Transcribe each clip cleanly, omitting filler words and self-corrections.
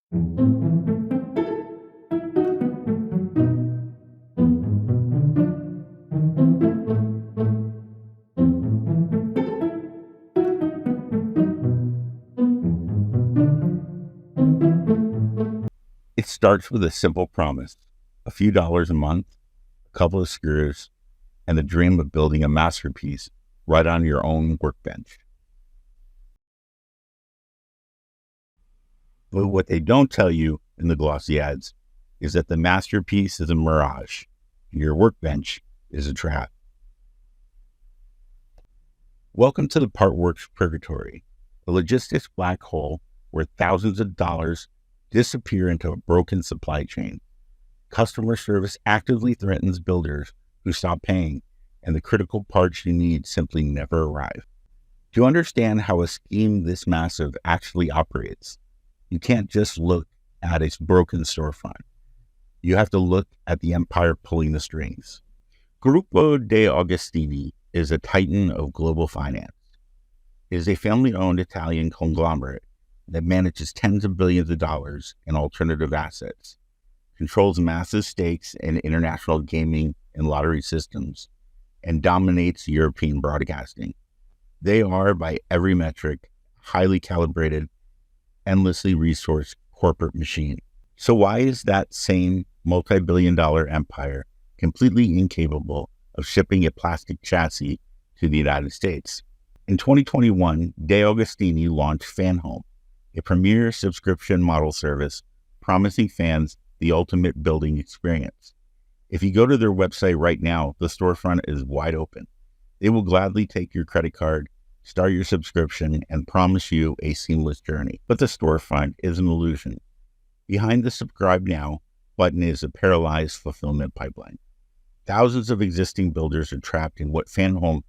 It starts with a simple promise, a few dollars a month, a couple of screws, and the dream of building a masterpiece right on your own workbench. But what they don't tell you in the glossy ads is that the masterpiece is a mirage and your workbench is a trap. Welcome to the Partworks purgatory, a logistics black hole where thousands of dollars disappear into a broken supply chain. Customer service actively threatens builders who stop paying, and the critical parts you need simply never arrive. To understand how a scheme this massive actually operates, you can't just look at its broken storefront. You have to look at the empire pulling the strings. Gruppo de Agostini is a titan of global finance. It is a family-owned Italian conglomerate that manages tens of billions of dollars in alternative assets, controls massive stakes in international gaming and lottery systems, and dominates European broadcasting. They are, by every metric, highly calibrated, endlessly resourced corporate machine. So why is that same multi-billion-dollar empire completely incapable of shipping a plastic chassis to the United States? In 2021, De Agostini launched Fanhome, a premier subscription model service promising fans the ultimate building experience. If you go to their website right now, the storefront is wide open. They will gladly take your credit card, start your subscription, and promise you a seamless journey. But the storefront is an illusion. Behind the subscribe now button is a paralyzed fulfillment pipeline. Thousands of existing builders are trapped in what Fanhome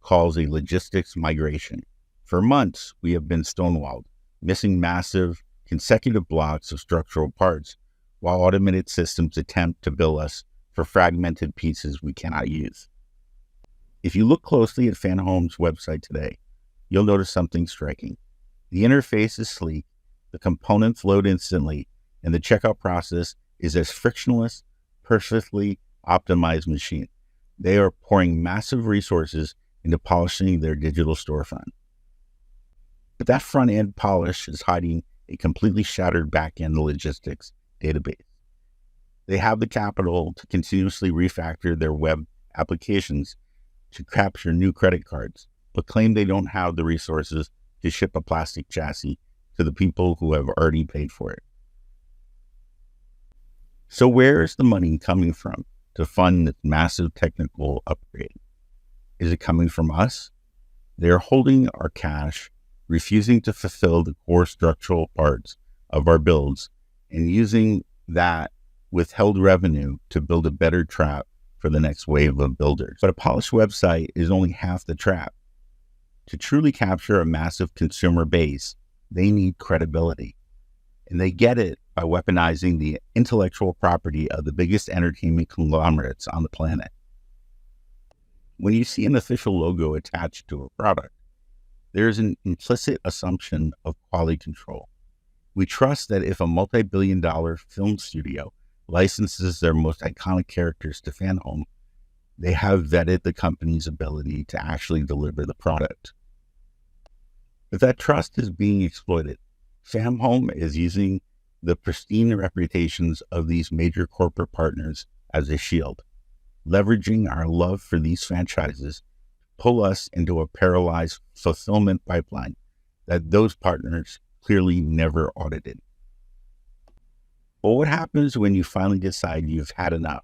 calls a logistics migration. For months, we have been stonewalled, missing massive consecutive blocks of structural parts while automated systems attempt to bill us for fragmented pieces we cannot use. If you look closely at Fanhome's website today, you'll notice something striking. The interface is sleek, the components load instantly, and the checkout process is as frictionless, perfectly optimized machine. They are pouring massive resources into polishing their digital storefront. But that front-end polish is hiding a completely shattered back-end logistics database. They have the capital to continuously refactor their web applications to capture new credit cards, but claim they don't have the resources to ship a plastic chassis to the people who have already paid for it. So where is the money coming from to fund this massive technical upgrade? Is it coming from us? They are holding our cash, refusing to fulfill the core structural parts of our builds, and using that withheld revenue to build a better trap for the next wave of builders. But a polished website is only half the trap. To truly capture a massive consumer base, they need credibility. And they get it by weaponizing the intellectual property of the biggest entertainment conglomerates on the planet. When you see an official logo attached to a product, there's an implicit assumption of quality control. We trust that if a multi-billion-dollar film studio licenses their most iconic characters to Fanhome, they have vetted the company's ability to actually deliver the product. But that trust is being exploited. Fanhome is using the pristine reputations of these major corporate partners as a shield, leveraging our love for these franchises pull us into a paralyzed fulfillment pipeline that those partners clearly never audited. But what happens when you finally decide you've had enough?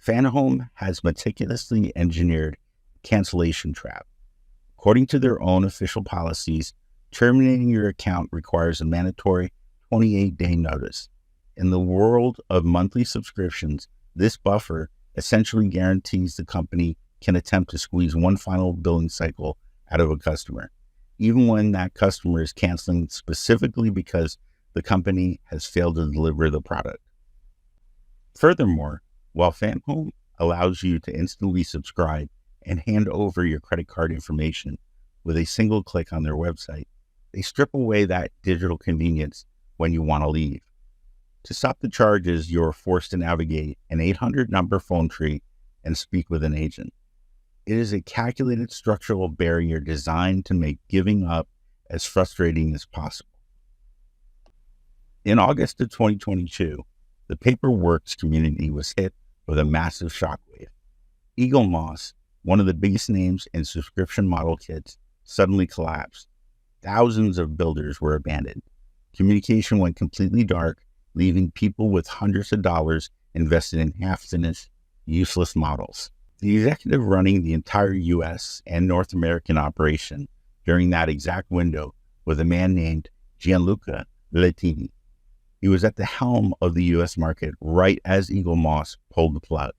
Fanhome has meticulously engineered Cancellation Trap. According to their own official policies, terminating your account requires a mandatory 28-day notice. In the world of monthly subscriptions, this buffer essentially guarantees the company can attempt to squeeze one final billing cycle out of a customer, even when that customer is canceling specifically because the company has failed to deliver the product. Furthermore, while Fanhome allows you to instantly subscribe and hand over your credit card information with a single click on their website, they strip away that digital convenience when you want to leave. To stop the charges, you are forced to navigate an 800 number phone tree and speak with an agent. It is a calculated structural barrier designed to make giving up as frustrating as possible. In August of 2022, the Partworks community was hit with a massive shockwave. Eaglemoss, one of the biggest names in subscription model kits, suddenly collapsed. Thousands of builders were abandoned. Communication went completely dark, leaving people with hundreds of dollars invested in half-finished, useless models. The executive running the entire U.S. and North American operation during that exact window was a man named Gianluca Latini. He was at the helm of the U.S. market right as Eaglemoss pulled the plug,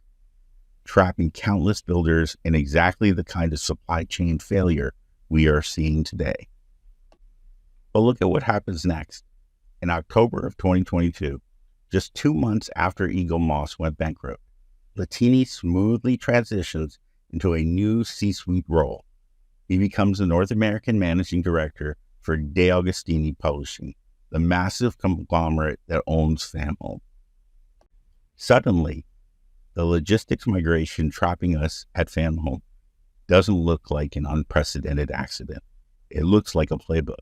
trapping countless builders in exactly the kind of supply chain failure we are seeing today. But look at what happens next. In October of 2022, just 2 months after Eaglemoss went bankrupt, Latini smoothly transitions into a new C-suite role. He becomes the North American managing director for Agostini Publishing, the massive conglomerate that owns Fanhome. Suddenly, the logistics migration trapping us at Fanhome doesn't look like an unprecedented accident. It looks like a playbook.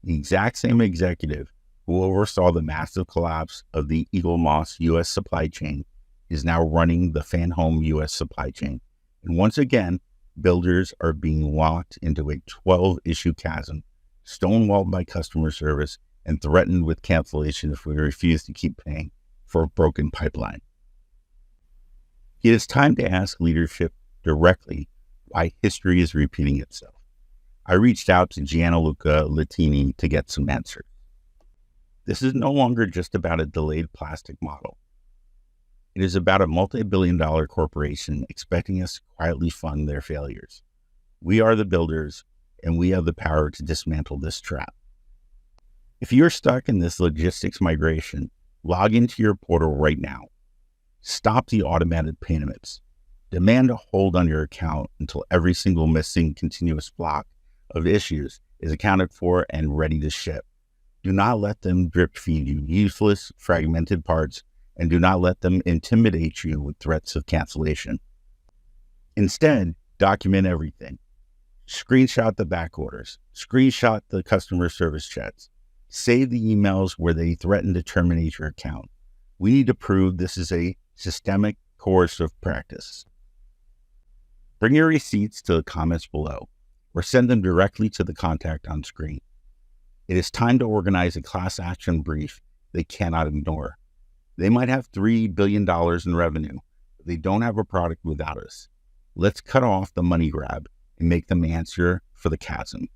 The exact same executive who oversaw the massive collapse of the Eaglemoss U.S. supply chain is now running the Fanhome U.S. supply chain. And once again, builders are being locked into a 12-issue chasm, stonewalled by customer service, and threatened with cancellation if we refuse to keep paying for a broken pipeline. It is time to ask leadership directly why history is repeating itself. I reached out to Gianluca Latini to get some answers. This is no longer just about a delayed plastic model. It is about a multi-billion-dollar corporation expecting us to quietly fund their failures. We are the builders, and we have the power to dismantle this trap. If you're stuck in this logistics migration, log into your portal right now. Stop the automated payments. Demand a hold on your account until every single missing continuous block of issues is accounted for and ready to ship. Do not let them drip feed you useless, fragmented parts, and do not let them intimidate you with threats of cancellation. Instead, document everything. Screenshot the back orders. Screenshot the customer service chats. Save the emails where they threaten to terminate your account. We need to prove this is a systemic, coercive practice. Bring your receipts to the comments below, or send them directly to the contact on screen. It is time to organize a class action brief they cannot ignore. They might have $3 billion in revenue, but they don't have a product without us. Let's cut off the money grab and make them answer for the chasm.